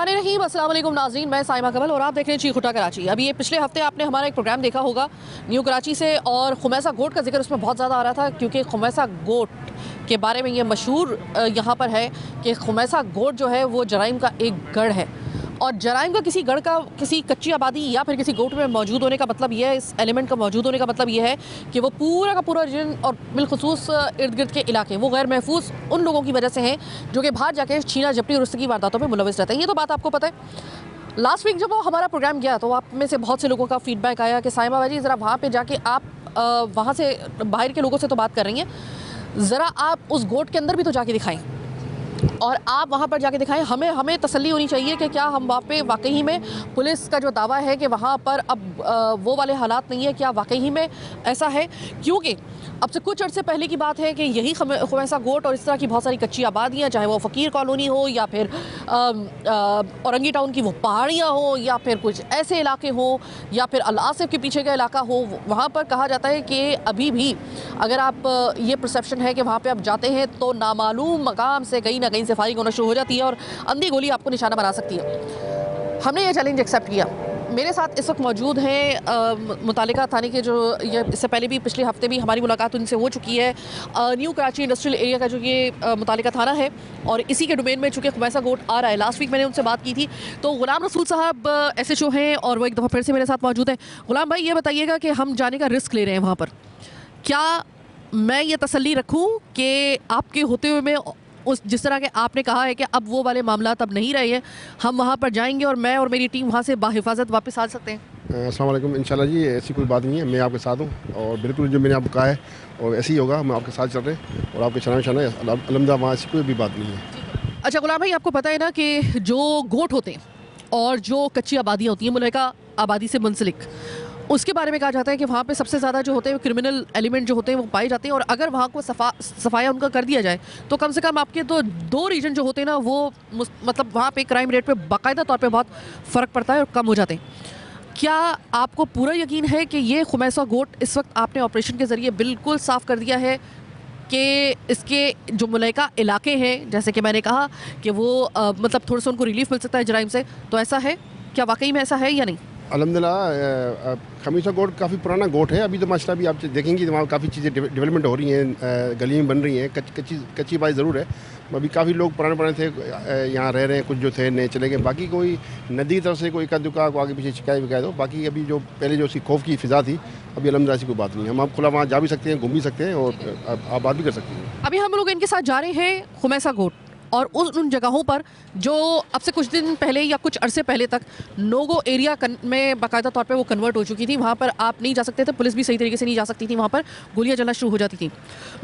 बिस्मिल्लाहिर्रहमानिर्रहीम। अस्सलाम वालेकुम नाज़रीन, मैं साइमा कमल और आप देख रहे हैं चीखुटा कराची। अभी ये पिछले हफ्ते आपने हमारा एक प्रोग्राम देखा होगा न्यू कराची से, और खुमैसा गोट का जिक्र उसमें बहुत ज़्यादा आ रहा था, क्योंकि खुमैसा गोट के बारे में ये मशहूर यहाँ पर है कि खुमैसा गोट जो है वो जराइम का एक गढ़ है। और जराइम का किसी गढ़ का किसी कच्ची आबादी या फिर किसी गोट में मौजूद होने का मतलब ये है, इस एलिमेंट का मौजूद होने का मतलब ये है कि वो पूरा का पूरा रीजन और बिलखुसूस इर्द गिर्द के इलाके वो गैर महफूज उन लोगों की वजह से हैं जो कि बाहर जाके छीना झपटी और उसकी वारदातों में मुलविस रहते हैं। ये तो बात आपको पता है। लास्ट वीक जब वो हमारा प्रोग्राम गया तो आप में से बहुत से लोगों का फीडबैक आया कि साइमा भाई ज़रा वहाँ पर जाके आप वहाँ से बाहर के लोगों से तो बात कर रही हैं, ज़रा आप उस गोट के अंदर भी तो जाके दिखाएं और आप वहाँ पर जाके दिखाएं। हमें तसल्ली होनी चाहिए कि क्या हम वहाँ पे वाकई में पुलिस का जो दावा है कि वहाँ पर अब वो वाले हालात नहीं है, क्या वाकई में ऐसा है? क्योंकि अब से कुछ अर्से पहले की बात है कि यही खुमैसा गोट और इस तरह की बहुत सारी कच्ची आबादियाँ, चाहे वो फ़कीर कॉलोनी हो या फिर औरंगी टाउन की वो पहाड़ियाँ हो या फिर कुछ ऐसे इलाके हो या फिर अल आसिफ के पीछे का इलाका हो, वहाँ पर कहा जाता है कि अभी भी अगर आप ये परसेप्शन है कि वहाँ पर आप जाते हैं तो नामालूम मकाम से कहीं ना कहीं से फायरिंग होना शुरू हो जाती है और अंधी गोली आपको निशाना बना सकती है। हमने ये चैलेंज एक्सेप्ट किया। मेरे साथ इस वक्त मौजूद हैं मुतालिका थाने के जो ये इससे पहले भी पिछले हफ्ते भी हमारी मुलाकात उनसे हो चुकी है, न्यू कराची इंडस्ट्रियल एरिया का जो ये मुतालिका थाना है और इसी के डोमेन में चूँकि खुमैसा गोट आ रहा है। लास्ट वीक मैंने उनसे बात की थी। तो गुलाम रसूल साहब SHO हैं और वो एक दफ़ा फिर से मेरे साथ मौजूद हैं। गुलाम भाई, ये बताइएगा कि हम जाने का रिस्क ले रहे हैं वहाँ पर, क्या मैं ये तसल्ली रखूँ कि आपके होते हुए मैं उस जिस तरह के आपने कहा है कि अब वो वाले मामला अब नहीं रहे हैं, हम वहाँ पर जाएंगे और मैं और मेरी टीम वहाँ से बाहिफाजत वापस आ सकते हैं? अस्सलाम वालेकुम। इंशाल्लाह जी ऐसी कोई बात नहीं है, मैं आपके साथ हूँ और बिल्कुल जो मैंने आपको कहा है और ऐसे ही होगा। हम आपके साथ चल रहे हैं और आपके शनान अलहमदा वहाँ ऐसी कोई भी बात नहीं है। अच्छा गुलाम भाई, आपको पता है ना कि जो गोट होते हैं और जो कच्ची आबादियाँ होती हैं मुल्का आबादी से मुंसलिक, उसके बारे में कहा जाता है कि वहाँ पे सबसे ज़्यादा जो होते हैं क्रिमिनल एलिमेंट जो होते हैं वो पाए जाते हैं। और अगर वहाँ को सफाया उनका कर दिया जाए तो कम से कम आपके तो दो रीजन जो होते हैं ना वो मतलब वहाँ पे क्राइम रेट पे बाकायदा तौर पे बहुत फ़र्क पड़ता है और कम हो जाते हैं। क्या आपको पूरा यकीन है कि ये खुमैसा गोट इस वक्त आपने ऑपरेशन के ज़रिए बिल्कुल साफ़ कर दिया है कि इसके जो मुल्का इलाके हैं, जैसे कि मैंने कहा कि वो मतलब थोड़ा सा उनको रिलीफ मिल सकता है जराइम से, तो ऐसा है? क्या वाकई में ऐसा है या नहीं? अल्हम्दुलिल्लाह खुमैसा गोट काफ़ी पुराना गोट है। अभी तो माशाल्लाह भी आप देखेंगे वहाँ काफ़ी चीज़ें डेवलपमेंट हो रही हैं, गली में बन रही हैं। कच्ची बात ज़रूर है। अभी काफ़ी लोग पुराने थे यहाँ रह रहे हैं, कुछ जो थे नए चले गए। बाकी कोई नदी की तरफ से कोई इक्का दुक्का को आगे पीछे शिकायत दो। बाकी अभी जो पहले जो उसकी खौफ की फ़िज़ा थी, अभी अल्हम्दुलिल्लाह ऐसी कोई बात नहीं है। हम आप खुला वहाँ जा भी सकते हैं, घूम भी सकते हैं और आबाद भी कर सकते हैं। अभी हम लोग इनके साथ जा रहे हैं खुमैसा गोट और उन जगहों पर जो अब से कुछ दिन पहले या कुछ अरसे पहले तक नोगो एरिया में बाकायदा तौर पे वो कन्वर्ट हो चुकी थी। वहाँ पर आप नहीं जा सकते थे, पुलिस भी सही तरीके से नहीं जा सकती थी, वहाँ पर गोलियाँ चलना शुरू हो जाती थी।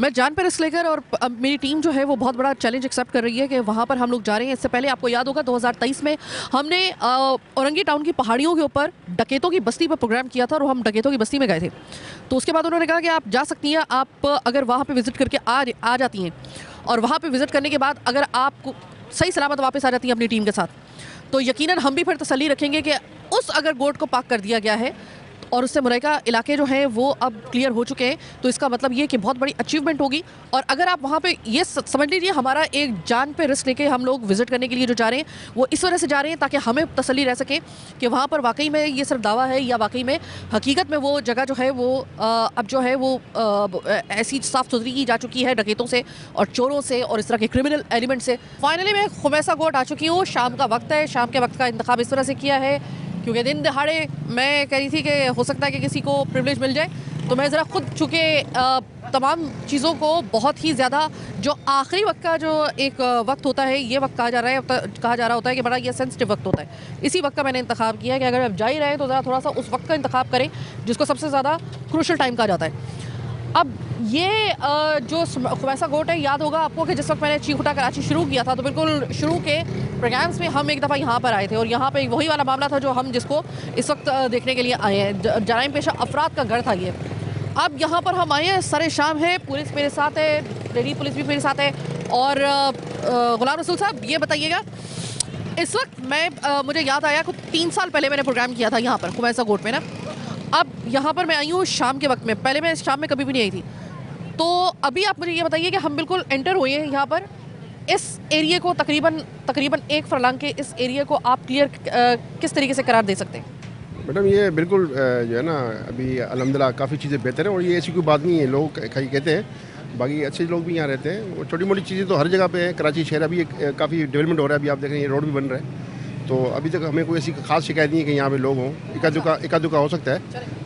मैं जान पर रिस्क लेकर और अब मेरी टीम जो है वो बहुत बड़ा चैलेंज एक्सेप्ट कर रही है कि वहाँ पर हम लोग जा रहे हैं। इससे पहले आपको याद होगा 2023 में हमने औरंगी टाउन की पहाड़ियों के ऊपर डकैतों की बस्ती पर प्रोग्राम किया था और हम डकैतों की बस्ती में गए थे। तो उसके बाद उन्होंने कहा कि आप जा सकती हैं, आप अगर वहाँ पर विज़िट करके आ जाती हैं और वहाँ पे विज़िट करने के बाद अगर आप सही सलामत वापस आ जाती हैं अपनी टीम के साथ, तो यकीनन हम भी फिर तसल्ली रखेंगे कि उस अगर गोट को पाक कर दिया गया है और उससे मुल्का इलाके जो हैं वो अब क्लियर हो चुके हैं, तो इसका मतलब ये कि बहुत बड़ी अचीवमेंट होगी। और अगर आप वहाँ पे ये समझ लीजिए हमारा एक जान पे रिस्क लेके हम लोग विज़िट करने के लिए जो जा रहे हैं वो इस वजह से जा रहे हैं ताकि हमें तसल्ली रह सके कि वहाँ पर वाकई में ये सिर्फ दावा है या वाकई में हकीकत में वो जगह जो है वो अब जो है वो ऐसी साफ़ सुथरी की जा चुकी है डकैतों से और चोरों से और इस तरह के क्रिमिनल एलिमेंट से। फाइनली मैं खुमैसा गोट आ चुकी हूँ। शाम का वक्त है, शाम के वक्त का इंतखाब इस तरह से किया है क्योंकि दिन दहाड़े मैं कह रही थी कि हो सकता है कि किसी को प्रिविलेज मिल जाए, तो मैं ज़रा खुद चूँकि तमाम चीज़ों को बहुत ही ज़्यादा जो आखिरी वक्त का जो एक वक्त होता है, ये वक्त कहा जा रहा होता है कि बड़ा ये सेंसिटिव वक्त होता है। इसी वक्त का मैंने इंतखाब किया है कि अगर आप जा ही रहे हैं तो ज़रा थोड़ा सा उस वक्त का इंतखाब करें जिसको सबसे ज़्यादा क्रूशल टाइम कहा जाता है। अब ये जो खुमैसा गोट है, याद होगा आपको कि जिस वक्त मैंने चीखुटा कराची शुरू किया था तो बिल्कुल शुरू के प्रोग्राम्स में हम एक दफ़ा यहाँ पर आए थे और यहाँ पे वही वाला मामला था जो हम जिसको इस वक्त देखने के लिए आए हैं। जराइम पेशा अफराद का घर था ये। अब यहाँ पर हम आए हैं, सरे शाम है, पुलिस मेरे साथ है, लेडी पुलिस भी मेरे साथ है। और गुलाम रसूल साहब, ये बताइएगा इस वक्त मैं मुझे याद आया कि 3 साल पहले मैंने प्रोग्राम किया था यहाँ पर खुमैसा गोट में ना। अब यहाँ पर मैं आई हूँ शाम के वक्त में, पहले मैं शाम में कभी भी नहीं आई थी। तो अभी आप मुझे ये बताइए कि हम बिल्कुल एंटर हुए हैं यहाँ पर इस एरिया को तकरीबन 1 फरलांग के इस एरिया को आप क्लियर किस तरीके से करार दे सकते हैं? मैडम ये बिल्कुल जो है ना अभी अल्हम्दुलिल्लाह काफ़ी चीज़ें बेहतर हैं और ये ऐसी कोई बात नहीं है, लोग कहीं कहते हैं, बाकी अच्छे लोग भी यहाँ रहते हैं। वो छोटी मोटी चीज़ें तो हर जगह पे हैं। कराची शहर अभी काफ़ी डेवलपमेंट हो रहा है, अभी आप देख रहे हैं रोड भी बन रहा है, तो अभी तक हमें कोई ऐसी खास शिकायत नहीं है कि यहाँ पे लोग हों। इक्का दुक्का हो सकता है।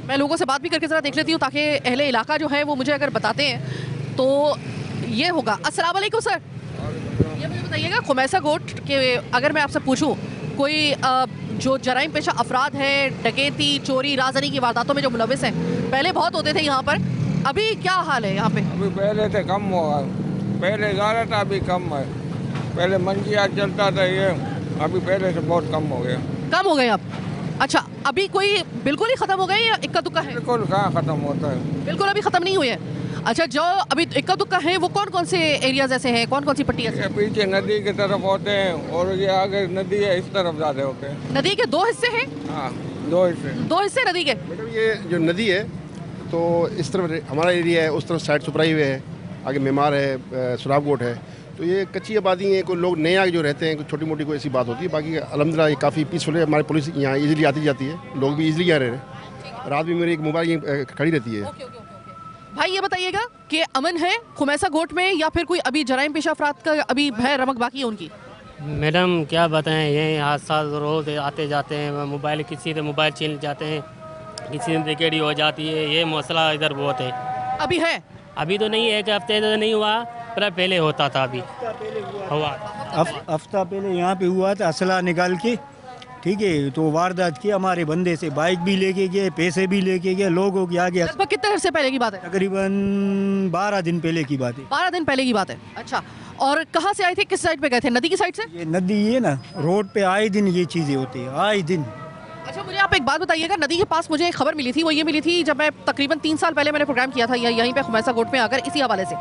मैं लोगों से बात भी करके ज़रा देख लेती हूँ ताकि अहले इलाका जो है वो मुझे अगर बताते हैं तो ये होगा। अस्सलाम वालेकुम सर, ये मुझे बताइएगा खुमैसा कोट के अगर मैं आपसे पूछूं कोई जो जराइम पेशा अफराद हैं, डकैती, चोरी, राजनी की वारदातों में जो मुलविस हैं, पहले बहुत होते थे यहाँ पर, अभी क्या हाल है यहाँ पे? अभी पहले से कम हुआ, पहले ज़्यादा था, अभी कम है। पहले मंजियात चलता था ये, अभी पहले से बहुत कम हो गया। कम हो गए अब? अच्छा, अभी कोई बिल्कुल ही ख़त्म हो गए या इक्का दुक्का है? बिल्कुल कहाँ ख़त्म होता है, बिल्कुल अभी ख़त्म नहीं हुए हैं। अच्छा, जो अभी इक्का दुक्का है वो कौन कौन से एरियाज ऐसे हैं, कौन कौन सी पट्टियाँ? ये पीछे नदी की तरफ होते हैं और ये आगे नदी है, इस तरफ ज़्यादा होते हैं। नदी के 2 हिस्से हैं? हाँ, 2 हिस्से। 2 हिस्से नदी के? मैडम ये जो नदी है तो इस तरफ हमारा एरिया है, उस तरफ साइड सुपराई हुए है, आगे मेमार है, सुराब कोट है, तो ये कच्ची आबादी है। कोई लोग नए आगे जो रहते हैं, कोई छोटी मोटी कोई ऐसी बात होती है, बाकी अल्हम्दुलिल्लाह ये काफ़ी पीसफुल है। हमारी पुलिस यहाँ इजीली आती जाती है, लोग भी इजीली आ रहे हैं। रात भी मेरी एक मोबाइल यहीं खड़ी रहती है। भाई ये बताइएगा कि अमन है खुमैसा कोट में या फिर कोई अभी जराइम पेशा अफराद का अभी भय रमक बाकी है उनकी? मैडम क्या बताएं, ये हादसा रोज आते जाते हैं। मोबाइल किसी से मोबाइल छीन जाते हैं, किसी से रिकवरी हो जाती है। ये मसला इधर बहुत है। अभी है? अभी तो नहीं है, 1 हफ्ते तो नहीं हुआ, पर पहले होता था। अभी हुआ हफ्ता पहले यहाँ पे हुआ था, असला निकाल के, ठीक है, तो वारदात की हमारे बंदे से, बाइक भी लेके गए, पैसे भी लेके गए, लोगों के आगे। लगभग कितने अरसे पहले की बात है? तकरीबन 12 दिन पहले की बात है। 12 दिन पहले की बात है। अच्छा, और कहाँ से आए थे, किस साइड पे गए थे? नदी की साइड से? ये नदी है ना, रोड पे आए दिन ये चीज़ें होती है, आए दिन। अच्छा, मुझे आप एक बात बताइएगा, नदी के पास मुझे एक खबर मिली थी, वो ये मिली थी जब मैं तकरीबन 3 साल पहले मैंने प्रोग्राम किया था यहीं पे खुमैसा कोट में आकर, इसी हवाले से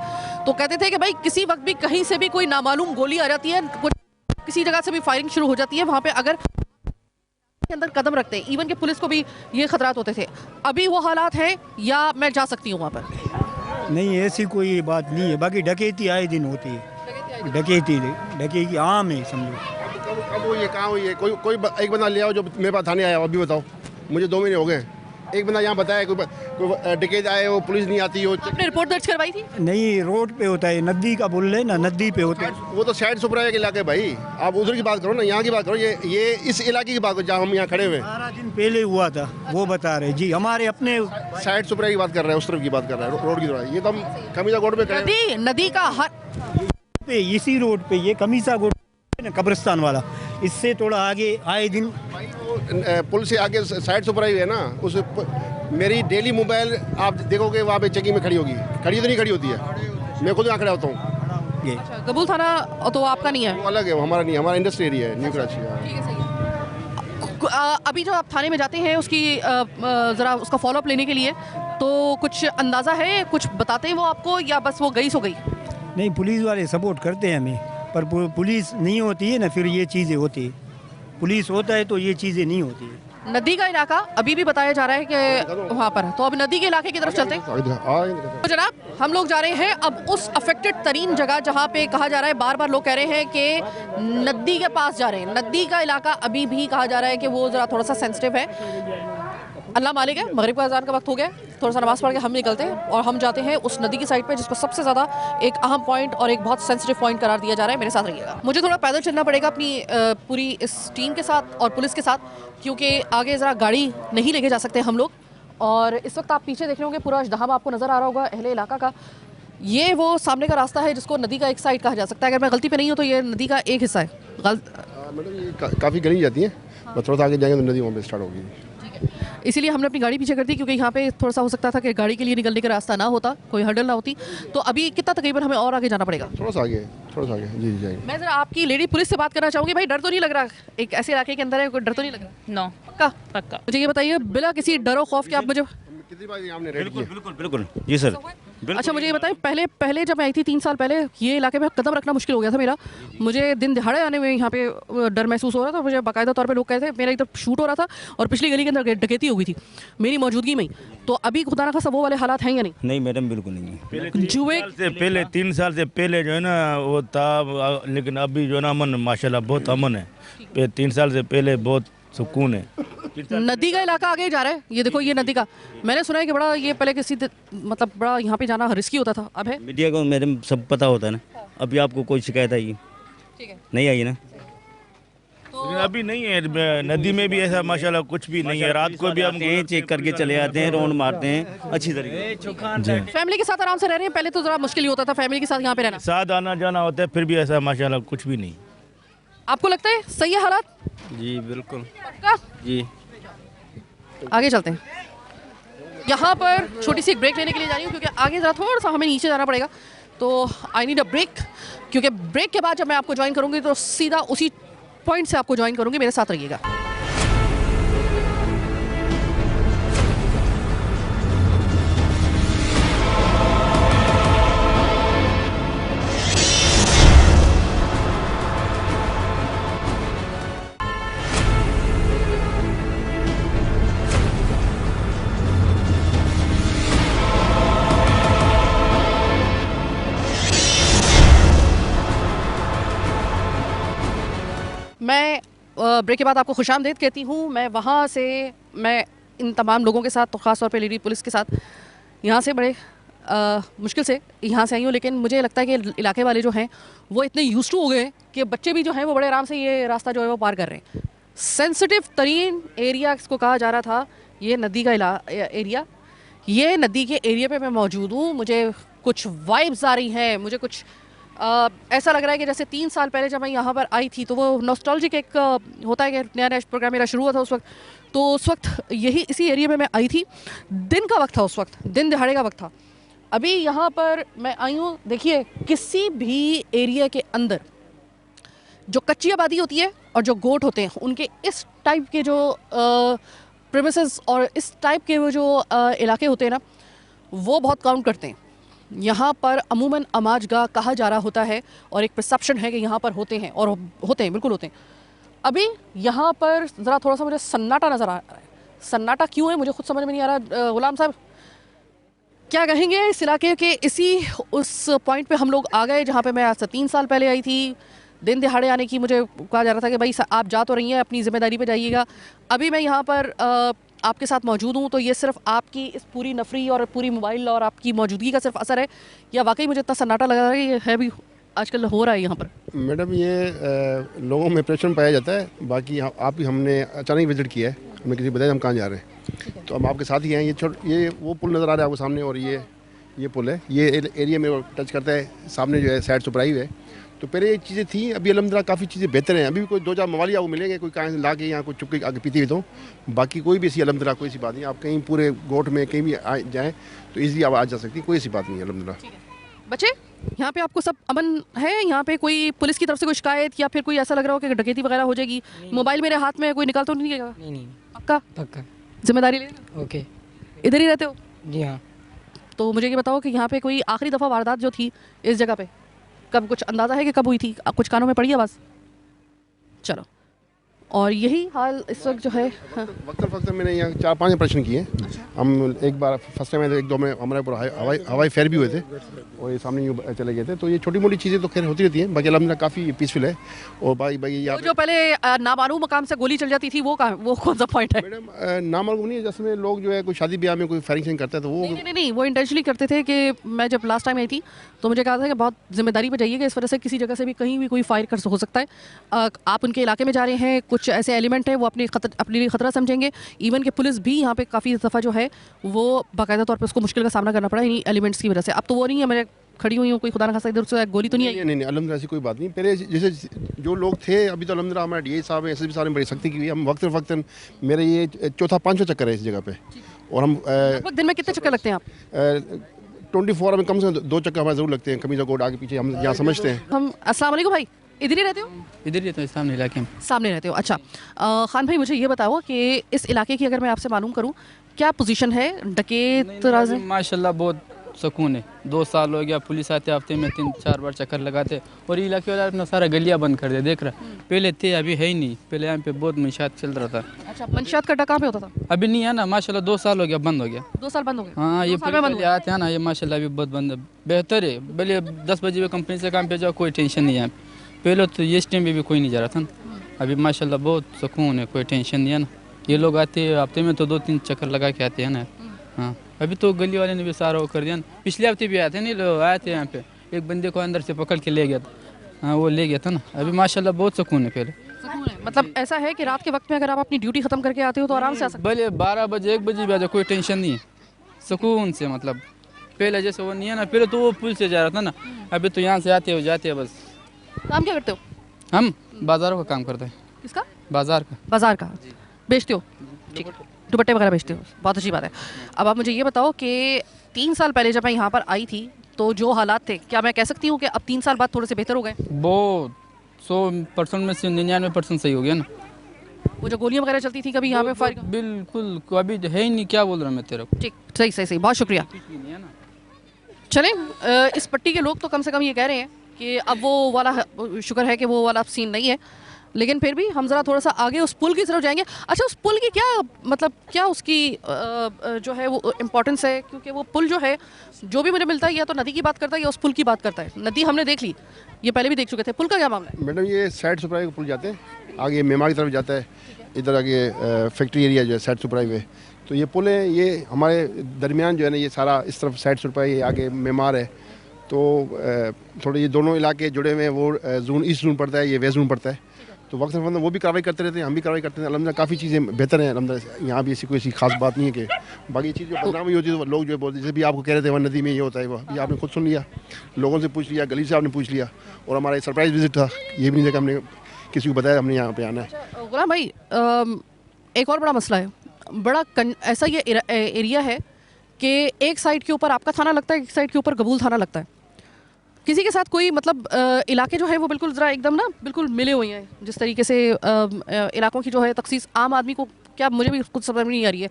तो कहते थे कि भाई किसी वक्त भी कहीं से भी कोई नामालूम गोली आ जाती है, कुछ किसी जगह से भी फायरिंग शुरू हो जाती है, वहाँ पे अगर के अंदर कदम रखते हैं इवन के पुलिस को भी ये खतरात होते थे। अभी वो हालात हैं या मैं जा सकती हूँ वहाँ पर? नहीं, ऐसी कोई बात नहीं है, बाकी डकैती आए दिन होती है। डकैती आम है, समझो। कब हुई है, कहाँ हुई है? कोई एक बंदा ले आओ जो मेरे पास थाने आया हो, अभी बताओ मुझे। 2 महीने हो गए, एक बंदा यहाँ बताया कोई डकैत आए हो, पुलिस नहीं आती हो। आपने रिपोर्ट दर्ज करवाई थी? नहीं, रोड पे होता है, नदी का बोल रहे ना, नदी पे होता है। वो तो साइड सुपराया के इलाके भाई, आप उधर की बात करो ना, यहाँ की बात करो। ये इस इलाके की बात करो जहाँ हम यहाँ खड़े हुए। 12 दिन पहले हुआ था, वो बता रहे जी, हमारे अपने साइड सुपराई की बात कर रहे हैं, उस तरफ की बात कर रहे हैं, रोड की तरफ। ये तो हम खमीसा कोट पे खड़े नदी का हर पे, इसी रोड पे, ये कमीसा कोट ना, कब्रिस्तान वाला, इससे थोड़ा आगे आए दिन। पुल से आगे साइड सुपराई है ना, उस मेरी डेली मोबाइल आप देखोगे वहाँ पे चेकिंग में खड़ी होगी। खड़ी तो नहीं खड़ी होती है, मैं खुद यहाँ खड़ा होता हूँ। ये अच्छा, कबूल थाना तो आपका नहीं है? वो अलग है, वो हमारा नहीं है, हमारा इंडस्ट्री एरिया है, न्यू कराची। ठीक है, सही है। अभी जो आप थाने में जाते हैं उसकी ज़रा उसका फॉलोअप लेने के लिए तो कुछ अंदाज़ा है, कुछ बताते हैं वो आपको या बस वो गई सो गई? नहीं, पुलिस वाले सपोर्ट करते हैं हमें, पर पुलिस नहीं होती है ना, फिर ये चीज़ें होती है। पुलिस होता है तो ये चीज़ें नहीं होती है। नदी का इलाका अभी भी बताया जा रहा है कि वहाँ पर, तो अब नदी के इलाके की तरफ चलते हैं। तो जनाब हम लोग जा रहे हैं अब उस अफेक्टेड तरीन जगह जहाँ पे कहा जा रहा है, बार बार लोग कह रहे हैं कि नदी के पास जा रहे हैं। नदी का इलाका अभी भी कहा जा रहा है कि वो ज़रा थोड़ा सा सेंसिटिव है। अल्लाह मालिक है, मगरिब का अज़ान का वक्त हो गया, थोड़ा सा नमाज़ पढ़ के हम निकलते हैं और हम जाते हैं उस नदी की साइड पे जिसको सबसे ज़्यादा एक अहम पॉइंट और एक बहुत सेंसिटिव पॉइंट करार दिया जा रहा है। मेरे साथ रहिएगा। मुझे थोड़ा पैदल चलना पड़ेगा अपनी पूरी इस टीम के साथ और पुलिस के साथ, क्योंकि आगे ज़रा गाड़ी नहीं लेके जा सकते हम लोग। और इस वक्त आप पीछे देख रहे होंगे पूरा अजदहाम आपको नज़र आ रहा होगा अहले इलाका का। ये वो सामने का रास्ता है जिसको नदी का एक साइड कहा जा सकता है। अगर मैं गलती पे नहीं हूँ तो ये नदी का एक हिस्सा है। मैडम ये काफ़ी गली जाती है, बस थोड़ा सा आगे जाएंगे तो नदी वहाँ पे स्टार्ट होगी। इसीलिए हमने अपनी गाड़ी पीछे कर दी क्योंकि यहाँ पे थोड़ा सा हो सकता था कि गाड़ी के लिए निकलने का रास्ता ना होता, कोई हर्डल ना होती। तो अभी कितना तकरीबन हमें और आगे जाना पड़ेगा? थोड़ा सा आगे जी जाएंगे। मैं ज़रा आपकी लेडी पुलिस से बात करना चाहूँगी। भाई डर तो नहीं लग रहा, एक ऐसे इलाके के अंदर है, कोई डर तो नहीं लग रहा? नो, पक्का मुझे ये बताइए बिना किसी डरो खौफ के आप मुझे कितनी बार आपने रेड किया? बिल्कुल जी सर। अच्छा मुझे ये बताएं, पहले जब मैं आई थी 3 साल पहले, ये इलाके में कदम रखना मुश्किल हो गया था मेरा। मुझे दिन दिहाड़े आने में यहाँ पे डर महसूस हो रहा था। मुझे बाकायदा तौर पे लोग कहते थे, मेरा इधर शूट हो रहा था और पिछली गली के अंदर डकैती हो गई थी मेरी मौजूदगी में ही। तो अभी खुदा ना खासा वो वाले हालात हैं या नहीं? नहीं मैडम, बिल्कुल नहीं है। जुए पहले 3 साल से पहले जो है ना वो था, लेकिन अभी जो है ना अमन, माशाल्लाह बहुत अमन है। 3 साल से पहले बहुत सुकून है। नदी का इलाका आगे जा रहा है, ये देखो ये नदी का। मैंने सुना है कि बड़ा ये पहले मतलब बड़ा यहाँ पे जाना रिस्की होता था, अब है? मीडिया को मैडम सब पता होता है ना। अभी आपको कोई शिकायत आई ठीक है। नहीं आई ना? लेकिन अभी नहीं है, नदी में भी ऐसा माशाल्लाह कुछ भी नहीं है। रात को भी हम चेक करके चले आते हैं, राउंड मारते हैं अच्छी तरीके। फैमिली के साथ आराम से रह रहे हैं, पहले तो जरा मुश्किल ही होता था फैमिली के साथ यहाँ पे रहना। साथ आना जाना होता है, फिर भी ऐसा माशाल्लाह कुछ भी नहीं। आपको लगता है सही है हालात? जी बिल्कुल। पक्का? जी आगे चलते हैं। यहाँ पर छोटी सी एक ब्रेक लेने के लिए जा रही हूँ, क्योंकि आगे ज़रा थोड़ा सा हमें नीचे जाना पड़ेगा। तो आई नीड अ ब्रेक, क्योंकि ब्रेक के बाद जब मैं आपको ज्वाइन करूँगी तो सीधा उसी पॉइंट से आपको ज्वाइन करूँगी। मेरे साथ रहिएगा। मैं ब्रेक के बाद आपको खुशामदीद कहती हूँ। मैं वहाँ से मैं इन तमाम लोगों के साथ, तो ख़ास तौर पे लेडी पुलिस के साथ यहाँ से बड़े मुश्किल से यहाँ से आई हूँ। लेकिन मुझे लगता है कि इलाके वाले जो हैं वो इतने यूज्ड टू हो गए हैं कि बच्चे भी जो हैं वो बड़े आराम से ये रास्ता जो है वो पार कर रहे हैं। सेंसिटिव तरीन एरिया इसको कहा जा रहा था, ये नदी का एरिया। ये नदी के एरिया पे मैं मौजूद हूँ। मुझे कुछ वाइब्स आ रही हैं, मुझे कुछ ऐसा लग रहा है कि जैसे 3 साल पहले जब मैं यहाँ पर आई थी तो वो नॉस्टैल्जिक एक होता है कि नया नया प्रोग्राम मेरा शुरू हुआ था उस वक्त। तो उस वक्त यही इसी एरिया में मैं आई थी, दिन का वक्त था, उस वक्त दिन दिहाड़े का वक्त था। अभी यहाँ पर मैं आई हूँ, देखिए किसी भी एरिया के अंदर जो कच्ची आबादी होती है और जो गोट होते हैं, उनके इस टाइप के जो प्रेमिसेस और इस टाइप के वो जो इलाके होते हैं ना, वो बहुत काउंट करते हैं। यहाँ पर अमूमन अमाजगाह कहा जा रहा होता है और एक परसेप्शन है कि यहाँ पर होते हैं, और होते हैं, बिल्कुल होते हैं। अभी यहाँ पर ज़रा थोड़ा सा मुझे सन्नाटा नज़र आ रहा है। सन्नाटा क्यों है मुझे खुद समझ में नहीं आ रहा। गुलाम साहब क्या कहेंगे इस इलाके के इसी उस पॉइंट पे हम लोग आ गए जहाँ पे मैं आज से 3 साल पहले आई थी। दिन दिहाड़े आने की मुझे कहा जा रहा था कि भाई आप जा तो रही हैं, अपनी ज़िम्मेदारी पे जाइएगा। अभी मैं यहाँ पर आपके साथ मौजूद हूँ, तो ये सिर्फ आपकी इस पूरी नफरी और पूरी मोबाइल और आपकी मौजूदगी का सिर्फ असर है, या वाकई मुझे इतना सन्नाटा लग रहा है ये है भी आजकल हो रहा है यहाँ पर? मैडम ये लोगों में प्रेशर पाया जाता है। बाकी आप ही हमने अचानक विजिट किया है, हमें किसी बताया हम कहाँ जा रहे हैं, तो हम आपके साथ ही हैं। ये वो पुल नज़र आ रहा है आपको सामने, और ये पुल है, ये एरिया में टच करता है। सामने जो है साइड सुपराइव है। तो पहले ये चीज़ें थी, अभी अलहमदिल्ला काफ़ी चीज़ें बेहतर हैं। अभी भी कोई 2-4 मवाली आपको मिलेंगे, कोई कहाँ ला के यहाँ कोई चुप के आगे पीती हुई, तो बाकी कोई भी ऐसी अलहमदिल्ला कोई ऐसी बात नहीं। आप कहीं पूरे गोट में कहीं भी जाएँ तो ईज़िली आप आ जा सकती, कोई ऐसी बात नहीं है अलहमदिल्ला। बच्चे यहाँ पे आपको सब अमन है? यहाँ पे कोई पुलिस की तरफ से कोई शिकायत या फिर कोई ऐसा लग रहा हो कि डकैती वगैरह हो जाएगी? मोबाइल मेरे हाथ में कोई निकाल तो नहीं देगा? नहीं पक्का? पक्का। जिम्मेदारी ले? ओके। इधर ही रहते हो? जी हाँ। तो मुझे ये बताओ कि यहाँ पे कोई आखिरी दफ़ा वारदात जो थी इस जगह पे कब, कुछ अंदाज़ा है कि कब हुई थी? कुछ कानों में पड़ी आवाज़? चलो, और यही हाल इस वक्त जो है। हाँ। वक्त मैंने यहाँ 4-5 प्रश्न किए। हम एक बार फर्स्ट टाइम 1-2 में हमारे ऊपर हवाई फेयर भी हुए थे और ये सामने यूँ चले गए थे। तो ये छोटी मोटी चीज़ें तो खैर होती रहती हैं, बाकी अलहमदिल्ला काफ़ी पीसफुल है। और भाई यहाँ जो पहले नामालूम मकाम से गोली चल जाती थी वो कहाँ, वो कौन सा पॉइंट है? मैडम नामालूम नहीं है, जिसमें लोग जो है कोई शादी ब्याह में कोई फायरिंग करता है तो वो नहीं, वो इंटेंशनली करते थे। कि मैं जब लास्ट टाइम आई थी तो मुझे कहा था कि बहुत जिम्मेदारी पे जाइएगा, इस वजह से किसी जगह से भी कहीं भी कोई फायर कर हो सकता है। आप उनके इलाके में जा रहे हैं, कुछ ऐसे एलिमेंट हैं वो अपने लिए ख़तरा समझेंगे। इवन कि पुलिस भी यहाँ पे काफ़ी दफ़ा जो है वो बाकायदा तौर पे उसको मुश्किल का सामना करना पड़ा इन्हीं एलिमेंट्स की वजह से। अब तो वो नहीं है, मैं खड़ी हुई हूँ, कोई खुदा न खास्ता इधर से गोली तो नहीं आई? नहीं अलहमदिल्ला ऐसी कोई बात नहीं। पहले जैसे जो लोग थे, अभी तो अलहमदिल्ला हमारे DI साहब एसएसपी साहब ने बड़ी सख्ती की हुई है। हम वक्त मेरे ये 4था-5वां चक्कर है इस जगह पे, और हम दिन में कितने चक्कर लगते हैं आप? 24 में कम से कम 2 चक्कर हमारे ज़रूर लगते हैं। कमीजा कोड आगे पीछे हम यहाँ समझते हैं। हम अस्सलाम वालेकुम भाई, इधर ही रहते हो? इधर ही तो सामने इलाके में। सामने रहते हो, अच्छा। खान भाई मुझे ये बताओ कि इस इलाके की अगर मैं आपसे मालूम करूं क्या पोजीशन है? डकैत माशाल्लाह बहुत सुकून है। 2 साल हो गया, पुलिस आते हफ्ते में 3-4 बार चक्कर लगाते, और ये इलाके वाले अपना सारा गलियाँ बंद कर दिया, देख रहा। पहले थे, अभी है ही नहीं। पहले यहाँ पे बहुत मंशात चल रहा था, अच्छा, मंशियात का अड्डा कहाँ पे होता था? अभी नहीं है ना माशाल्लाह। 2 साल हो गया, बंद हो गया। 2 साल बंद हो गए। हाँ, ये 2 साल में बंद पहले आते हैं ना, ये माशाल्लाह अभी बहुत बंद है। बेहतर है, पहले 10 बजे भी कंपनी से काम पे जाओ, कोई टेंशन नहीं है। पहले तो ये टाइम भी कोई नहीं जा रहा था ना, अभी माशाल्लाह बहुत सुकून है, कोई टेंशन नहीं है ना। ये लोग आते हैं हफ्ते में तो 2-3 चक्कर लगा के आते हैं ना। हाँ, अभी तो गली वाले ने भी सारा वो कर दिया ना। पिछले हफ्ते भी आए थे, नहीं लोग आए थे यहाँ पे, एक बंदे को अंदर से पकड़ के ले गया था। हाँ, वो ले गया था ना। अभी माशाल्लाह बहुत सुकून है। पहले सुकून है, मतलब ऐसा है कि रात के वक्त में अगर आप अपनी ड्यूटी खत्म करके आते हो तो आराम से आ सकते भले 12 बजे 1 बजे भी आ जाओ, कोई टेंशन नहीं है, सुकून से। मतलब पहले जैसे वो नहीं है ना, पहले तो वो पुल से जा रहा था ना, अभी तो यहाँ से आते हो जाते हैं बस। हो। काम क्या करते हो? हम बाज़ारों का काम करते हैं। किसका? बाज़ार का। बाजार का बेचते हो? ठीक, दुपट्टे वगैरह बेचते हो, बहुत अच्छी बात है। अब आप मुझे ये बताओ कि 3 साल पहले जब मैं यहाँ पर आई थी तो जो हालात थे, क्या मैं कह सकती हूँ कि अब 3 साल बाद थोड़े से बेहतर हो गए? बहुत 100% में से 99% सही हो गया ना। वो जो गोलियाँ वगैरह चलती थी कभी यहाँ पे फायर, बिल्कुल, अभी है ही नहीं। क्या बोल रहा मैं तेरे को? ठीक, सही सही सही, बहुत शुक्रिया। चलें, इस पट्टी के लोग तो कम से कम ये कह रहे हैं कि अब वो वाला, शुक्र है कि वो वाला सीन नहीं है, लेकिन फिर भी हम ज़रा थोड़ा सा आगे उस पुल की तरफ जाएंगे। अच्छा, उस पुल की क्या मतलब, क्या उसकी जो है वो इम्पोर्टेंस है? क्योंकि वो पुल जो है, जो भी मुझे मिलता है या तो नदी की बात करता है या उस पुल की बात करता है। नदी हमने देख ली, ये पहले भी देख चुके थे। पुल का क्या मामला है? मैडम ये साइड सुपराई पुल जाते हैं, आगे मेमा की तरफ जाता है, इधर आगे फैक्ट्री एरिया जो है साइड सुपराई में। तो ये पुल है, ये हमारे दरमियान जो है ना, ये सारा इस तरफ साइड सुपराई, आगे मेमार है। तो थोड़े ये दोनों इलाके जुड़े हुए हैं। वो जोन ईस्ट जोन पड़ता है, ये वेस्ट जोन पड़ता है। तो वक्त मतलब वो भी कार्रवाई करते रहते हैं, हम भी कार्रवाई करते हैं। अलहमदिल्ला काफ़ी चीज़ें बेहतर हैं अलहमदिल्ला। यहाँ भी ऐसी कोई ऐसी खास बात नहीं है कि बाकी चीज़ जो बदनामी होती है तो लोग जो है बोलते हैं, जैसे भी आपको कह रहे थे वहाँ नदी में ये होता है, वो भी आपने खुद सुन लिया, लोगों से पूछ लिया, गली से आपने पूछ लिया। और हमारा सरप्राइज विजिट था, ये भी नहीं था कि हमने किसी को बताया हमने यहाँ पे आना है। गुलाम भाई, एक और बड़ा मसला है, बड़ा ऐसा ये एरिया है कि एक साइड के ऊपर आपका थाना लगता है, एक साइड के ऊपर कबूल थाना लगता है। किसी के साथ कोई मतलब इलाके जो है वो बिल्कुल ज़रा एकदम ना बिल्कुल मिले हुए हैं। जिस तरीके से इलाकों की जो है तखसीस आम आदमी को, क्या मुझे भी कुछ समझ नहीं आ रही है।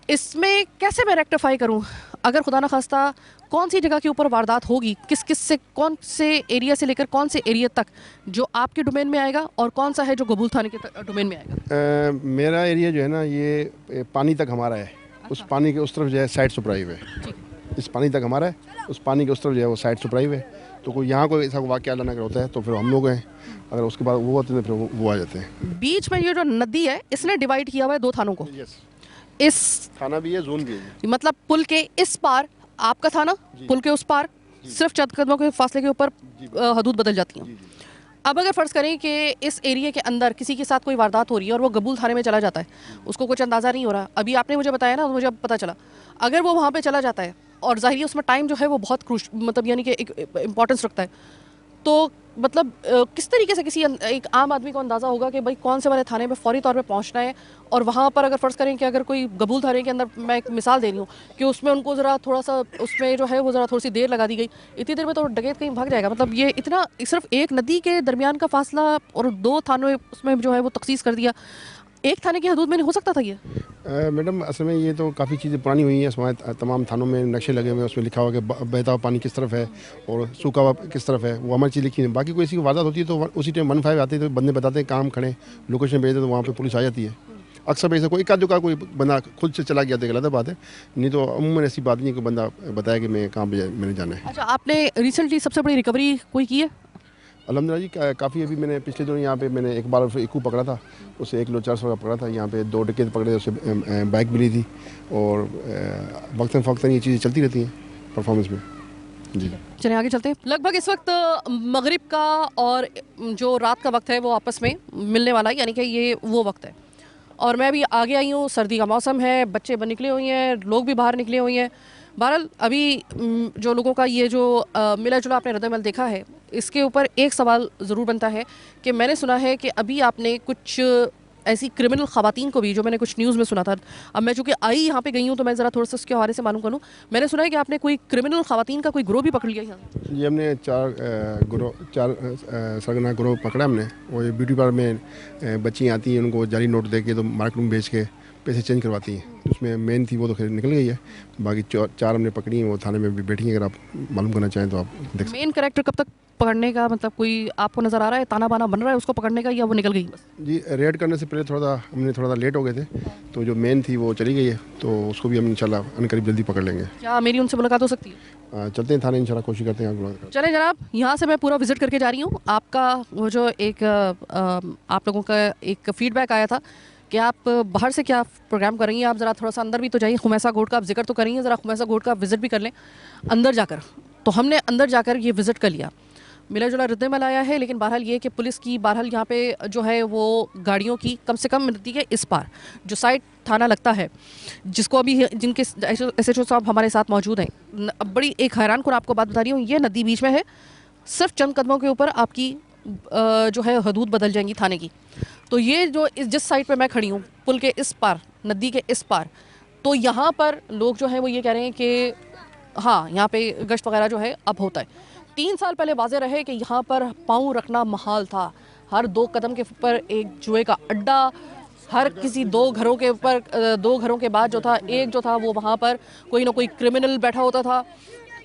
इसमें कैसे मैं रेक्टिफाई करूं? अगर खुदा न खास्ता कौन सी जगह के ऊपर वारदात होगी, किस किस से, कौन से एरिया से लेकर कौन से एरिया तक जो आपके डोमेन में आएगा और कौन सा है जो कबूल थाने के डोमेन में आएगा? मेरा एरिया जो है ना, ये पानी तक हमारा है। उस पानी के उस तरफ जो है साइड सुपराइव है। इस पानी तक हमारा है, उस पानी के उस तरफ जो है वो साइड सुपराइव है। तो कोई यहाँ कोई ऐसा वाक़या अगर होता है तो फिर हम लोग हैं, अगर उसके बाद वो होते हैं फिर वो आ जाते हैं। बीच में ये जो नदी है, इसने डिवाइड किया हुआ है 2 थानों को। यस, इस थाना भी है, जोन भी है। मतलब पुल के इस पार आपका थाना, पुल के उस पार सिर्फ चंद कदमों के फासले के ऊपर हदूद बदल जाती हैं। अब अगर फ़र्ज़ करें कि इस एरिया के अंदर किसी के साथ कोई वारदात हो रही है और वो कबूल थाने में चला जाता है, उसको कुछ अंदाज़ा नहीं हो रहा। अभी आपने मुझे बताया ना, तो मुझे अब पता चला, अगर वो वहाँ पे चला जाता है और ज़ाहिर उसमें टाइम जो है वो बहुत मतलब यानी कि एक इम्पॉर्टेंस रखता है, तो मतलब किस तरीके से किसी एक आम आदमी को अंदाज़ा होगा कि भाई कौन से वाले थाने में फ़ौरी तौर पे पहुंचना है। और वहाँ पर अगर फ़र्ज़ करें कि अगर कोई कबूल थाने के अंदर, मैं एक मिसाल दे रही हूँ कि उसमें उनको ज़रा थोड़ा सा उसमें जो है वो ज़रा थोड़ी सी देर लगा दी गई, इतनी देर में तो डकैत कहीं भाग जाएगा। मतलब ये इतना सिर्फ एक नदी के दरमियान का फासला और 2 थानों में उसमें जो है वो तखसीस कर दिया, एक थाने की हदूद में नहीं हो सकता था ये? मैडम असल में ये तो काफ़ी चीज़ें पुरानी हुई हैं। इसमें तमाम थानों में नक्शे लगे हुए हैं, उसमें लिखा हुआ कि बहता हुआ पानी किस तरफ है और सूखा हुआ किस तरफ है, वो हमारी चीज़ लिखी है। बाकी कोई ऐसी वारदात होती है तो उसी टाइम 15 आते हैं, तो बंदे बताते हैं काम खड़े, लोकेशन भेजते तो वहाँ पर पुलिस आ जाती है। अक्सर ऐसा कोई एक आध का कोई बंदा खुद से चला गया तो गलत बात है, नहीं तो अमूमन ऐसी बात नहीं है कि बंदा बताया कि मैं कहाँ पे मैंने जाना है। अच्छा, आपने रिसेंटली सबसे बड़ी रिकवरी कोई की है? अल्हम्दुलिल्लाह जी काफ़ी। अभी मैंने पिछले दिनों यहाँ पे मैंने एक बार इक्कू पकड़ा था, उसे 1 किलो 400 का पकड़ा था। यहाँ पे 2 डकैत पकड़े, उसे बाइक मिली थी। और वक्तन फ़क्तन ये चीज़ें चलती रहती हैं परफॉर्मेंस में। जी चलिए आगे चलते हैं। लगभग इस वक्त मगरिब का और जो रात का वक्त है वो आपस में मिलने वाला है, यानी कि ये वो वक्त है। और मैं भी आगे आई हूँ, सर्दी का मौसम है, बच्चे निकले हुए हैं, लोग भी बाहर निकले हुए हैं। बहरहाल अभी जो लोगों का ये जो मिला जुला आपने रद्दमल देखा है, इसके ऊपर एक सवाल ज़रूर बनता है कि मैंने सुना है कि अभी आपने कुछ ऐसी क्रिमिनल ख़वातीन को भी, जो मैंने कुछ न्यूज़ में सुना था, अब मैं चूँकि आई यहाँ पे गई हूँ तो मैं ज़रा थोड़ा सा उसके हवाले से मालूम करूँ। मैंने सुना है कि आपने कोई क्रिमिनल ख़वातीन का कोई ग्रोह भी पकड़ लिया यहाँ? जी, हमने 4 सरगना ग्रोह पकड़ा हमने। और ये ब्यूटी पार्लर में बच्चियाँ आती हैं, उनको जाली नोट दे के तो मार्केट में बेच के पैसे चेंज करवाती हैं। उसमें मेन थी वो तो खैर निकल गई है। बाकी चार हमने पकड़ी हैं, वो थाने में भी बैठी हैं। अगर आप मालूम करना चाहें तो आप देख सकते मेन कैरेक्टर कब तक पकड़ने का मतलब कोई आपको नजर आ रहा है, ताना बाना बन रहा है उसको पकड़ने का, या वो निकल गई बस? हैं। जी रेड करने से पहले हमने थोड़ा सा लेट हो गए थे, तो जो मेन थी वो चली गई है, तो उसको भी हम इंशाल्लाह अनकरीब जल्दी पकड़ लेंगे। क्या मेरी उनसे मुलाकात हो सकती है? चलते हैं थाने, इंशाल्लाह कोशिश करते हैं आप लोग। चलें जनाब, यहाँ से मैं पूरा विजिट करके जा रही हूँ। आपका वो जो एक आप लोगों का एक फीडबैक आया था कि आप बाहर से क्या प्रोग्राम कर रही हैं, आप ज़रा थोड़ा सा अंदर भी तो जाइए। खुमैसा गोट का आप जिक्र तो कर रही हैं, ज़रा खुमैसा गोट का विज़िट भी कर लें अंदर जाकर। तो हमने अंदर जाकर ये विज़िट कर लिया, मिला जुला रद्दमल आया है। लेकिन बहरहाल ये कि पुलिस की बहरहाल यहाँ पे जो है वो गाड़ियों की कम से कम मिलती है इस पार जो साइड थाना लगता है, जिसको अभी जिनके SHO साहब हमारे साथ मौजूद हैं। अब बड़ी एक हैरान कुन आपको बात बता रही हूँ, ये नदी बीच में है, सिर्फ चंद कदमों के ऊपर आपकी जो है हदूद बदल जाएंगी थाने की। तो ये जो जिस साइड पे मैं खड़ी हूँ पुल के इस पार, नदी के इस पार, तो यहाँ पर लोग जो है वो ये कह रहे हैं कि हाँ यहाँ पे गश्त वगैरह जो है अब होता है। 3 साल पहले वाज़े रहे कि यहाँ पर पाँव रखना महाल था। हर 2 कदम के ऊपर एक जुए का अड्डा, हर किसी 2 घरों के ऊपर 2 घरों के बाद जो था एक जो था वो वहाँ पर कोई ना कोई क्रिमिनल बैठा होता था।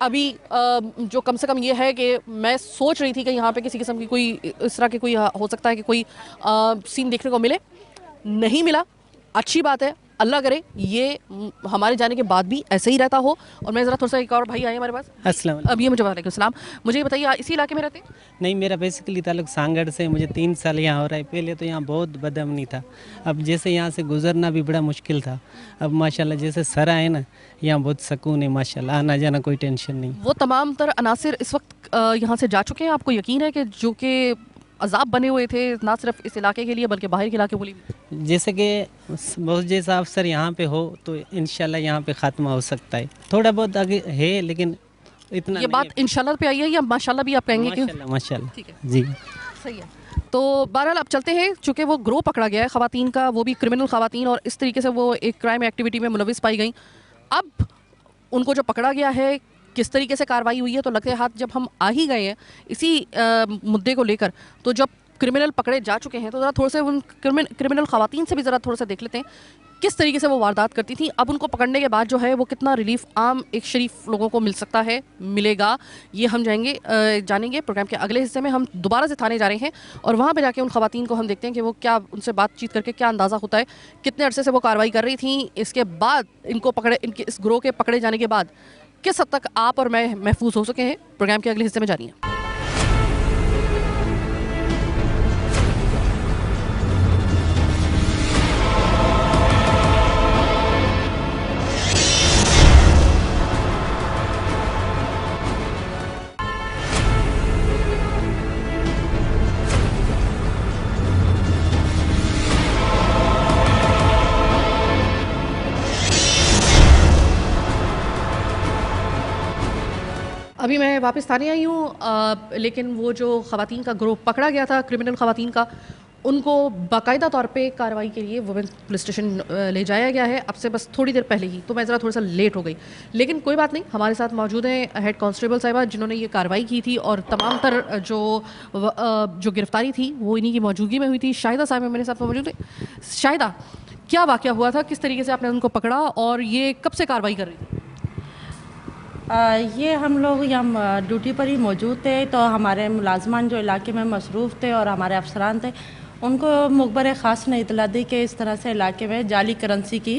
अभी जो कम से कम ये है कि मैं सोच रही थी कि यहाँ पे किसी किस्म की कोई इस तरह की कोई हो सकता है कि कोई सीन देखने को मिले, नहीं मिला। अच्छी बात है, अल्लाह करे ये हमारे जाने के बाद भी ऐसे ही रहता हो। और मैं ज़रा थोड़ा सा, एक और भाई आए हमारे पास। अस्सलाम अब ये मुझे वालेकुम सलाम, मुझे ये बताइए इसी इलाके में रहते हैं? नहीं, मेरा बेसिकली ताल्लुक सांगड़ से, मुझे 3 साल यहाँ हो रहा है। पहले तो यहाँ बहुत बदअमनी था, अब जैसे यहाँ से गुजरना भी बड़ा मुश्किल था। अब माशाल्लाह जैसे सरा है ना, यहाँ बहुत सुकून है माशाल्लाह, आना जाना कोई टेंशन नहीं। वो तमाम तर अनासिर इस वक्त यहाँ से जा चुके हैं, आपको यकीन है कि जो कि अजाब बने हुए थे ना सिर्फ इस इलाके के लिए बल्कि बाहर के इलाके के लिए भी? जैसे कि बहुत जैसा अफसर यहाँ पे हो तो इंशाल्लाह यहाँ पे ख़ात्मा हो सकता है। थोड़ा बहुत आगे है लेकिन इतना ये बात इंशाल्लाह पे आई है या माशाल्लाह भी आप कहेंगे कि? माशाल्लाह माशाल्लाह। ठीक है, जी सही है। तो बहरहाल अब चलते हैं, चूँकि वो ग्रोह पकड़ा गया है ख़वातीन का, वो भी क्रिमिनल ख़वातीन, और इस तरीके से वो एक क्राइम एक्टिविटी में मुलविस पाई गई। अब उनको जो पकड़ा गया है, किस तरीके से कार्रवाई हुई है, तो लगते हाथ जब हम आ ही गए हैं इसी मुद्दे को लेकर, तो जब क्रिमिनल पकड़े जा चुके हैं तो ज़रा थोड़ा से उन क्रिमिनल ख़वातीन से भी ज़रा थोड़ा सा देख लेते हैं किस तरीके से वो वारदात करती थी। अब उनको पकड़ने के बाद जो है वो कितना रिलीफ आम एक शरीफ लोगों को मिल सकता है, मिलेगा, ये हम जानेंगे प्रोग्राम के अगले हिस्से में। हम दोबारा से थाने जा रहे हैं और वहाँ पे जाके उन ख़वातीन को हम देखते हैं कि वो क्या, उनसे बातचीत करके क्या अंदाज़ा होता है, कितने अरसे से वो कार्रवाई कर रही थी, इसके बाद इनको पकड़े, इनके इस ग्रोह के पकड़े जाने के बाद किस हद तक आप और मैं महफूज हो सके हैं। प्रोग्राम के अगले हिस्से में जानिए। अभी मैं वापस थाने आई हूँ, लेकिन वो जो ख़वातीन का ग्रुप पकड़ा गया था, क्रिमिनल ख़वातीन का, उनको बाकायदा तौर पे कार्रवाई के लिए वुमेन पुलिस स्टेशन ले जाया गया है अब से बस थोड़ी देर पहले ही। तो मैं ज़रा थोड़ा सा लेट हो गई, लेकिन कोई बात नहीं, हमारे साथ मौजूद हैं हेड कांस्टेबल साहिबा जिन्होंने ये कार्रवाई की थी और तमाम तर जो गिरफ्तारी थी वो इन्हीं की मौजूदगी में हुई थी। शाहिदा साहिबा मेरे साथ मौजूद है। शाहिदा, क्या वाक़या हुआ था, किस तरीके से आपने उनको पकड़ा और ये कब से कार्रवाई कर रही थी? ये हम लोग यहाँ ड्यूटी पर ही मौजूद थे, तो हमारे मुलाजमान जो इलाके में मसरूफ़ थे और हमारे अफसरान थे, उनको मुखबर ख़ास ने इतला दी कि इस तरह से इलाके में जाली करेंसी की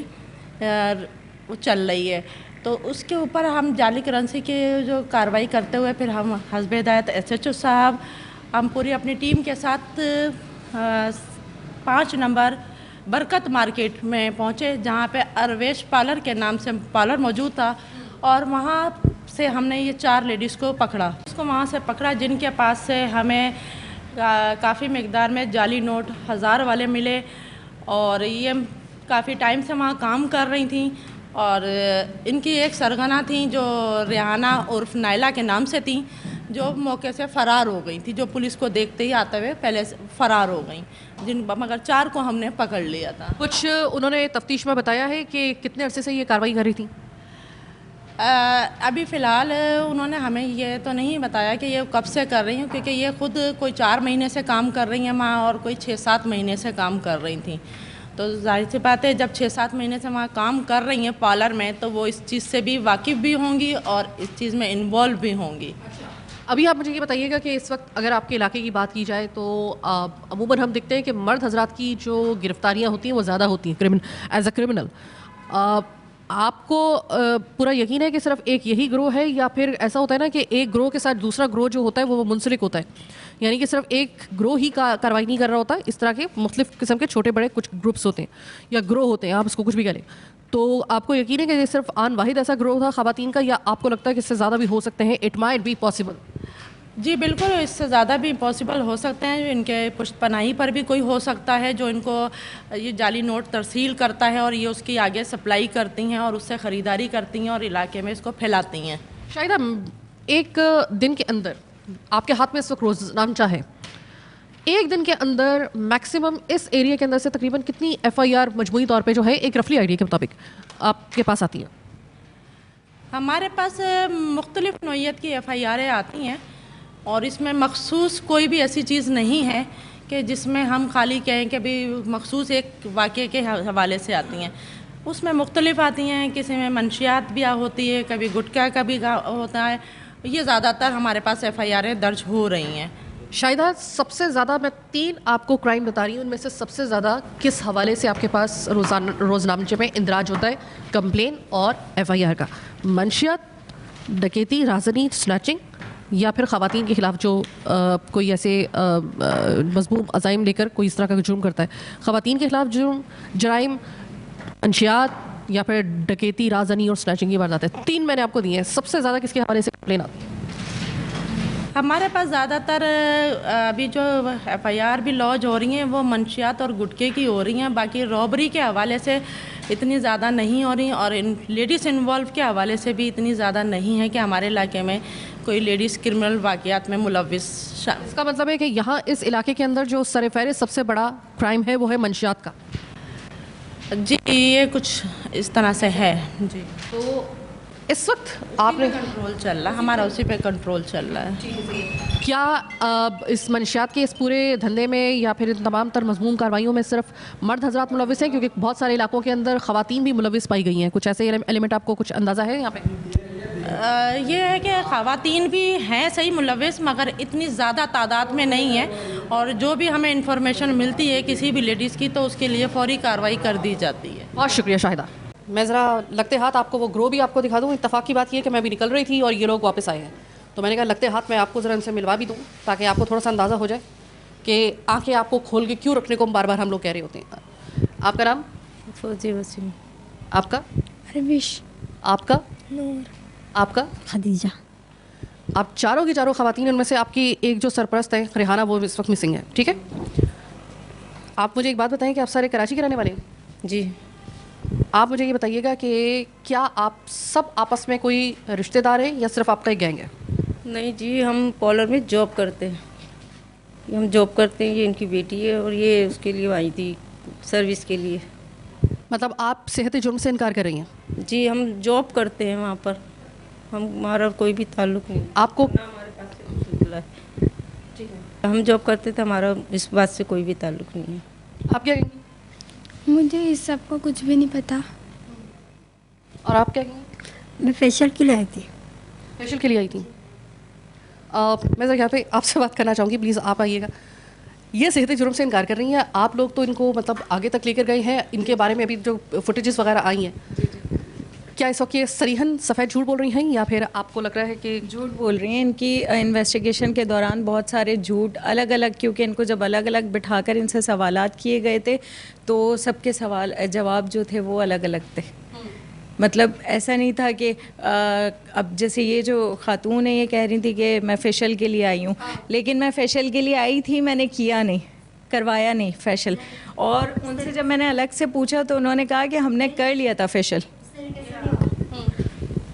चल रही है। तो उसके ऊपर हम जाली करेंसी की जो कार्रवाई करते हुए फिर हम हस्ब हिदायत SHO साहब, हम पूरी अपनी टीम के साथ 5 नंबर बरकत मार्केट में पहुँचे, जहाँ पे अरवेश पार्लर के नाम से पार्लर मौजूद था, और वहाँ से हमने ये 4 लेडीज़ को पकड़ा। उसको वहाँ से पकड़ा जिनके पास से हमें काफ़ी मकदार में जाली नोट 1000 वाले मिले, और ये काफ़ी टाइम से वहाँ काम कर रही थी। और इनकी एक सरगना थी जो रेहाना उर्फ नाइला के नाम से थी, जो मौके से फ़रार हो गई थी, जो पुलिस को देखते ही आते हुए पहले से फ़रार हो गई, मगर 4 को हमने पकड़ लिया था। कुछ उन्होंने तफ्तीश में बताया है कि कितने अरसे से ये कार्रवाई कर रही थी? अभी फ़िलहाल उन्होंने हमें ये तो नहीं बताया कि ये कब से कर रही हैं, क्योंकि ये ख़ुद कोई 4 महीने से काम कर रही हैं वहाँ और कोई 6-7 महीने से काम कर रही थी। तो जाहिर सी बात है जब 6-7 महीने से वहाँ काम कर रही हैं पार्लर में, तो वो इस चीज़ से भी वाकिफ़ भी होंगी और इस चीज़ में इन्वॉल्व भी होंगी। अभी आप मुझे ये बताइएगा कि इस वक्त अगर आपके इलाके की बात की जाए तो अमूमन हम देखते हैं कि मर्द हजरात की जो गिरफ्तारियां होती हैं वो ज़्यादा होती हैं एज अ क्रिमिनल। आपको पूरा यकीन है कि सिर्फ एक यही ग्रोह है, या फिर ऐसा होता है ना कि एक ग्रोह के साथ दूसरा ग्रोह जो होता है वो मुंसलिक होता है, यानी कि सिर्फ एक ग्रोह ही कार्रवाई नहीं कर रहा होता, इस तरह के मुख्तलिफ किस्म के छोटे बड़े कुछ ग्रुप्स होते हैं या ग्रोह होते हैं, आप इसको कुछ भी कह लें। तो आपको यकीन है कि ये सिर्फ आन वाहिद ऐसा ग्रोह था ख़वातीन का, या आपको लगता है कि इससे ज़्यादा भी हो सकते हैं? It might be possible. जी बिल्कुल, इससे ज़्यादा भी पॉसिबल हो सकते हैं। इनके पुश्तपनाही पर भी कोई हो सकता है जो इनको ये जाली नोट तरसील करता है और ये उसकी आगे सप्लाई करती हैं और उससे ख़रीदारी करती हैं और इलाके में इसको फैलाती हैं। शायद एक दिन के अंदर आपके हाथ में इस वक्त रोज़नामचा है, एक दिन के अंदर मैक्सिमम इस एरिया के अंदर से तकरीबन कितनी FIR मजमूई तौर पे जो है एक रफली आइडिया के मुताबिक आपके पास आती है? हमारे पास मुख्तलिफ़ नौइयत की FIR आती हैं और इसमें मखसूस कोई भी ऐसी चीज़ नहीं है कि जिसमें हम खाली कहें कि भाई मखसूस एक वाक़े के हवाले से आती हैं। उसमें मुख्तलिफ आती हैं, किसी में मंशियात भी होती है, कभी गुटखा का भी होता है। ये ज़्यादातर हमारे पास FIR दर्ज हो रही हैं। शायदा सबसे ज़्यादा, मैं 3 आपको क्राइम बता रही हूँ, उनमें से सबसे ज़्यादा किस हवाले से आपके पास रोज़नामचे में इंदराज होता है, कंप्लेन और FIR का? मंशियात, डकैती, राजनी, स्नैचिंग, या फिर ख़वातीन के ख़िलाफ़ जो कोई ऐसे मज़मूम अज़ाइम लेकर कोई इस तरह का जुर्म करता है? ख़वातीन के ख़िलाफ़ जुर्म, जराइम, मंशियात, या फिर डकैती, राजनी और स्नैचिंग की वारदात है। 3 मैंने आपको दिए हैं। सबसे ज़्यादा किसके हवाले से कंप्लेन आती है? हमारे पास ज़्यादातर अभी जो FIR भी लॉन्च हो रही हैं वो मंशियात और गुटखे की हो रही हैं। बाकी रॉबरी के हवाले से इतनी ज़्यादा नहीं हो रही, और इन लेडीज़ इन्वॉल्व के हवाले से भी इतनी ज़्यादा नहीं है कि हमारे इलाके में कोई लेडीज़ क्रिमिनल वाक़यात में मुलव्विस। इसका मतलब है कि यहाँ इस इलाके के अंदर जो सरफ़हरिस्त सबसे बड़ा क्राइम है वो है मंशियात का। जी ये कुछ इस तरह से है जी। तो इस वक्त आपने कंट्रोल चल रहा, हमारा उसी पे कंट्रोल चल रहा है। क्या इस मंशियात के इस पूरे धंधे में या फिर इन तमाम तर मज़मूम कार्रवाइयों में सिर्फ मर्द हजरात मुलव्विस हैं, क्योंकि बहुत सारे इलाकों के अंदर ख़वातीन भी मुलव्विस पाई गई हैं? कुछ ऐसे एलिमेंट आपको कुछ अंदाज़ा है यहाँ पे? ये है कि ख़वातीन भी हैं सही मुलव्विस, मगर इतनी ज़्यादा तादाद में नहीं है, और जो भी हमें इंफॉर्मेशन मिलती है किसी भी लेडीज़ की तो उसके लिए फ़ौरी कार्रवाई कर दी जाती है। बहुत शुक्रिया शाहिदा। मैं ज़रा लगते हाथ आपको वो ग्रो भी आपको दिखा दूँ। इत्तफ़ाक़ की बात ये है कि मैं भी निकल रही थी और ये लोग वापस आए हैं, तो मैंने कहा लगते हाथ मैं आपको ज़रा इनसे मिलवा भी दूँ ताकि आपको थोड़ा सा अंदाज़ा हो जाए कि आँखें आपको खोल के क्यों रखने को बार बार हम लोग कह रहे होते हैं। आपका नाम? फौजी वसीम। आपका? रविश। आपका? नूर। आपका? खदीजा। आप चारों की चारों ख़वातीन, उनमें से आपकी एक जो सरपरस्त है रेहाना, वो इस वक्त मिसिंग है, ठीक है? आप मुझे एक बात बताएं कि आप सारे कराची के रहने वाले हैं? जी। आप मुझे ये बताइएगा कि क्या आप सब आपस में कोई रिश्तेदार हैं या सिर्फ आपका एक गैंग है? नहीं जी, हम पार्लर में जॉब करते हैं। हम जॉब करते हैं, ये इनकी बेटी है और ये उसके लिए आई थी सर्विस के लिए। मतलब आप सेहत जुर्म से इनकार कर रही हैं? जी, हम जॉब करते हैं वहाँ पर, हमारा कोई भी ताल्लुक़ नहीं। आपको? हमारे पास जी, हम जॉब करते थे, हमारा इस बात से कोई भी ताल्लुक़ नहीं है। आप क्या कहेंगी? मुझे इस सब का कुछ भी नहीं पता। और आप क्या कहेंगी? मैं फेशियल के लिए आई थी। फेशियल के लिए आई थी? मैं ज़रा यहाँ पे आपसे बात करना चाहूँगी, प्लीज़ आप आइएगा। ये सेहत जुर्म से इनकार कर रही हैं आप लोग, तो इनको मतलब आगे तक लेकर गए हैं, इनके बारे में अभी जो फुटेजेस वगैरह आई हैं, क्या इस वक्त ये सरीहन सफ़ेद झूठ बोल रही हैं या फिर आपको लग रहा है कि झूठ बोल रही हैं? इनकी इन्वेस्टिगेशन के दौरान बहुत सारे झूठ अलग अलग, क्योंकि इनको जब अलग अलग बिठाकर इनसे सवालात किए गए थे तो सबके सवाल जवाब जो थे वो अलग अलग थे। मतलब ऐसा नहीं था कि अब जैसे ये जो खातून है ये कह रही थी कि मैं फेशियल के लिए आई हूँ, लेकिन मैं फेशियल के लिए आई थी, मैंने किया नहीं, करवाया नहीं फेशियल। और उनसे जब मैंने अलग से पूछा तो उन्होंने कहा कि हमने कर लिया था फेशियल।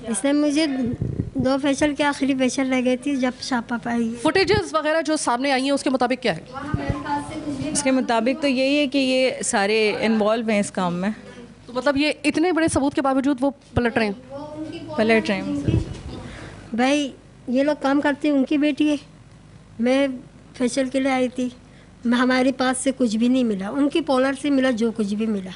इसने मुझे 2 फेशियल के आखिरी फेशियल रह गई थी जब छापा पाई। फुटेजेस वगैरह जो सामने आई हैं उसके मुताबिक क्या है? उसके मुताबिक तो यही है कि ये सारे इन्वॉल्व हैं इस काम में। तो मतलब ये इतने बड़े सबूत के बावजूद वो पलट रहे हैं? पलट रहे हैं भाई, ये लोग काम करते हैं, उनकी बेटी है, मैं फेशियल के लिए आई थी, हमारे पास से कुछ भी नहीं मिला, उनकी पॉलर से मिला जो कुछ भी मिला।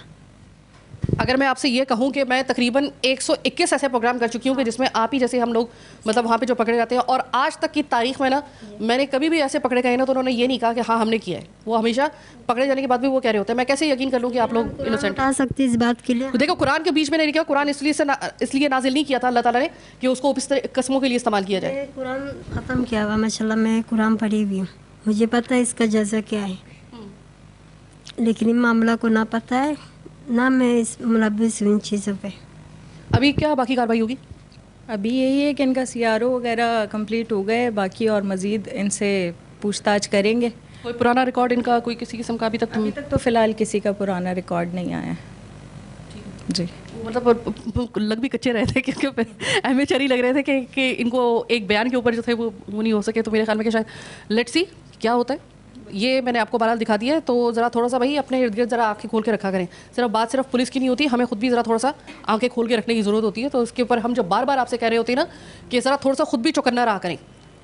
अगर मैं आपसे ये कहूं कि मैं तकरीबन 121 ऐसे प्रोग्राम कर चुकी हूं कि जिसमें आप ही जैसे हम लोग मतलब वहाँ पे जो पकड़े जाते हैं, और आज तक की तारीख में ना मैंने कभी भी ऐसे पकड़े गए ना तो उन्होंने ये नहीं कहा कि हाँ हमने किया है। वो हमेशा पकड़े जाने के बाद भी वो कह रहे होते हैं। मैं कैसे यकीन कर लूँ कि आप लोग इनोसेंट बता सकती इस बात के लिए? तो देखो, कुरान के बीच में नहीं किया, कुरान इसलिए नाजिल नहीं किया था अल्लाह ताला ने कि उसको इस तरह कस्मों के लिए इस्तेमाल किया जाए। कुरान ख़त्म किया हुआ माशाल्लाह, मैं कुरान पढ़ी हुई हूँ, मुझे पता है इसका जज़ा क्या है, लेकिन इन मामला को ना पता है ना मैं इस मुलव्वस हूँ इन चीज़ों पे। अभी क्या बाकी कार्रवाई होगी? अभी यही है कि इनका CRO वगैरह कंप्लीट हो गए, बाकी और मज़ीद इनसे पूछताछ करेंगे। कोई पुराना रिकॉर्ड इनका कोई किसी किस्म का अभी तक तो फ़िलहाल किसी का पुराना रिकॉर्ड नहीं आया है जी। मतलब लग भी कच्चे रहे थे क्योंकि एमेचर ही लग रहे थे कि इनको एक बयान के ऊपर जो थे वो नहीं हो सके। तो मेरे ख्याल में कि शायद लेट्स सी क्या होता है। ये मैंने आपको बहरहाल दिखा दिया है, तो ज़रा थोड़ा सा भाई अपने इर्द गिर्द ज़रा आँखें खोल के रखा करें। सिर्फ बात सिर्फ पुलिस की नहीं होती, हमें खुद भी ज़रा थोड़ा सा आँखें खोल के रखने की ज़रूरत होती है। तो इसके ऊपर हम जब बार बार आपसे कह रहे होते हैं ना कि ज़रा थोड़ा सा खुद भी चौकन्ना रहा करें।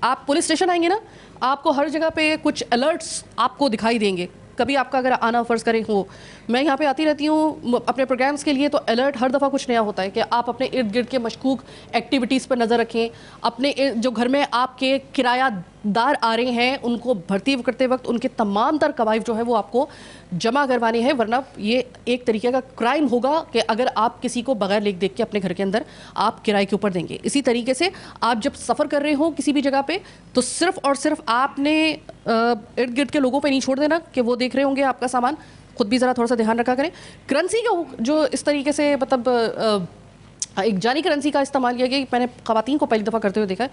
आप पुलिस स्टेशन आएंगे ना, आपको हर जगह पे कुछ अलर्ट्स आपको दिखाई देंगे। कभी आपका अगर आना फ़र्ज़ करें हो, मैं यहाँ पे आती रहती हूँ अपने प्रोग्राम्स के लिए, तो अलर्ट हर दफ़ा कुछ नया होता है कि आप अपने इर्द गिर्द के मशकूक एक्टिविटीज़ पर नज़र रखें। अपने जो घर में आपके किरायादार आ रहे हैं उनको भर्ती करते वक्त उनके तमाम तर कवायद जो है वो आपको जमा करवाने हैं, वरना ये एक तरीके का क्राइम होगा कि अगर आप किसी को बगैर लेख देख के अपने घर के अंदर आप किराए के ऊपर देंगे। इसी तरीके से आप जब सफ़र कर रहे हो किसी भी जगह पे, तो सिर्फ़ और सिर्फ आपने इर्द गिर्द के लोगों पे नहीं छोड़ देना कि वो देख रहे होंगे आपका सामान। खुद भी ज़रा थोड़ा सा ध्यान रखा करें। करेंसी जो इस तरीके से मतलब एक जाली करेंसी का इस्तेमाल किया गया, मैंने ख़वातीन को पहली दफ़ा करते हुए देखा है।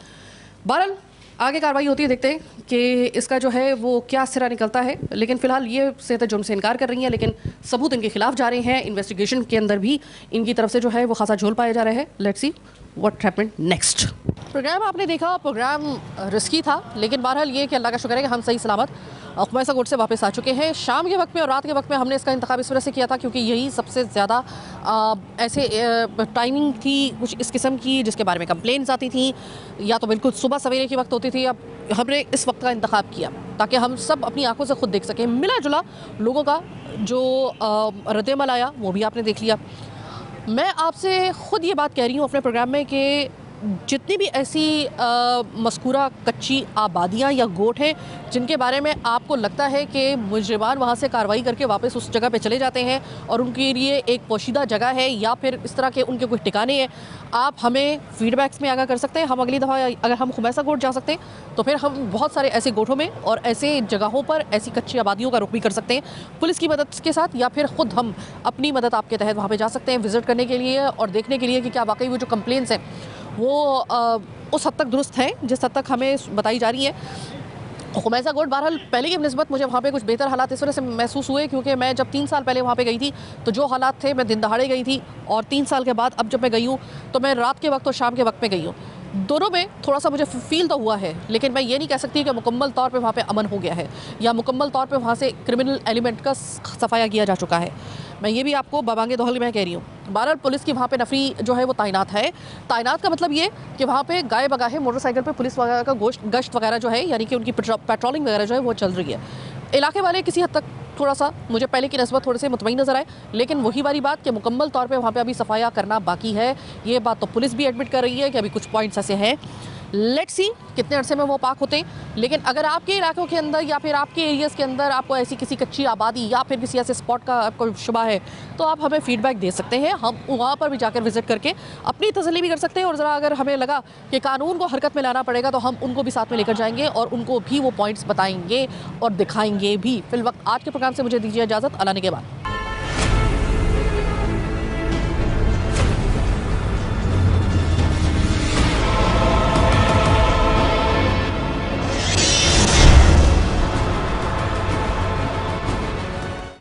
बहरहाल आगे कार्रवाई होती है, देखते हैं कि इसका जो है वो क्या सिरा निकलता है। लेकिन फ़िलहाल ये सेहत जुर्म से इनकार कर रही हैं, लेकिन सबूत इनके खिलाफ जा रहे हैं। इन्वेस्टिगेशन के अंदर भी इनकी तरफ से जो है वो खासा झोल पाया जा रहा है। Let's see what happened next. Program आपने देखा, प्रोग्राम रिस्की था, लेकिन बहरहाल ये कि अल्लाह का शुक्र है कि हम सही सलामत खुमैसा कोर्ट से वापस आ चुके हैं। शाम के वक्त में और रात के वक्त में हमने इसका इंतखाब इस वजह से किया था क्योंकि यही सबसे ज़्यादा ऐसे टाइमिंग थी कुछ इस किस्म की जिसके बारे में कंप्लेंट्स आती थी, या तो बिल्कुल सुबह सवेरे की वक्त होती थी। अब हमने इस वक्त का इंतखाब किया ताकि हम सब अपनी आंखों से खुद देख सकें। मिला जुला लोगों का जो रद्द-ए-अमल आया वो भी आपने देख लिया। मैं आपसे ख़ुद ये बात कह रही हूँ अपने प्रोग्राम में कि जितनी भी ऐसी मज़कूरा कच्ची आबादियाँ या गोट हैं जिनके बारे में आपको लगता है कि मुजरिमान वहाँ से कार्रवाई करके वापस उस जगह पे चले जाते हैं और उनके लिए एक पोशीदा जगह है या फिर इस तरह के उनके कुछ ठिकाने हैं, आप हमें फीडबैक्स में आगाह कर सकते हैं। हम अगली दफ़ा अगर हम खुमैसा गोट जा सकते हैं तो फिर हम बहुत सारे ऐसे गोठों में और ऐसे जगहों पर ऐसी कच्ची आबादियों का रुख भी कर सकते हैं पुलिस की मदद के साथ, या फिर ख़ुद हम अपनी मदद आपके तहत वहाँ पर जा सकते हैं विज़िट करने के लिए और देखने के लिए कि क्या वाकई वो जो कंप्लेंट्स हैं वो उस हद तक दुरुस्त हैं जिस हद तक हमें बताई जा रही है। खुमैसा गोट बहरहाल पहले की निस्बत मुझे वहाँ पे कुछ बेहतर हालात इस वजह से महसूस हुए क्योंकि मैं जब 3 साल पहले वहाँ पे गई थी तो जो हालात थे मैं दिन दहाड़े गई थी, और 3 साल के बाद अब जब मैं गई हूँ तो मैं रात के वक्त और शाम के वक्त में गई हूँ। दोनों में थोड़ा सा मुझे फ़ील तो हुआ है, लेकिन मैं ये नहीं कह सकती कि मुकम्मल तौर पे वहाँ पे अमन हो गया है या मुकम्मल तौर पे वहाँ से क्रिमिनल एलिमेंट का सफाया किया जा चुका है। मैं ये भी आपको बबांगे दोहल में कह रही हूँ। बहरहाल पुलिस की वहाँ पे नफरी जो है वो तैनात है। तैनात का मतलब ये कि वहाँ पे गाय बगाहे मोटरसाइकिल पे पुलिस वगैरह का गश्त वगैरह जो है यानी कि उनकी पेट्रोलिंग वगैरह जो है वो चल रही है। इलाके वाले किसी हद तक थोड़ा सा मुझे पहले की नस्बत थोड़े से मुतमईन नज़र आए, लेकिन वही वाली बात कि मुकम्मल तौर पे वहाँ पे अभी सफाया करना बाकी है। ये बात तो पुलिस भी एडमिट कर रही है कि अभी कुछ पॉइंट्स ऐसे हैं, लेट्स सी कितने अरसे में वो पाक होते हैं। लेकिन अगर आपके इलाकों के अंदर या फिर आपके एरियाज़ के अंदर आपको ऐसी किसी कच्ची आबादी या फिर किसी ऐसे स्पॉट का आपको शुबा है तो आप हमें फ़ीडबैक दे सकते हैं। हम वहाँ पर भी जाकर विज़िट करके अपनी तसल्ली भी कर सकते हैं, और ज़रा अगर हमें लगा कि कानून को हरकत में लाना पड़ेगा तो हम उनको भी साथ में लेकर जाएंगे और उनको भी वो पॉइंट्स बताएंगे और दिखाएंगे भी। फिलवक्त आज के प्रोग्राम से मुझे दीजिए इजाज़त। अल्लाह ने के बाद।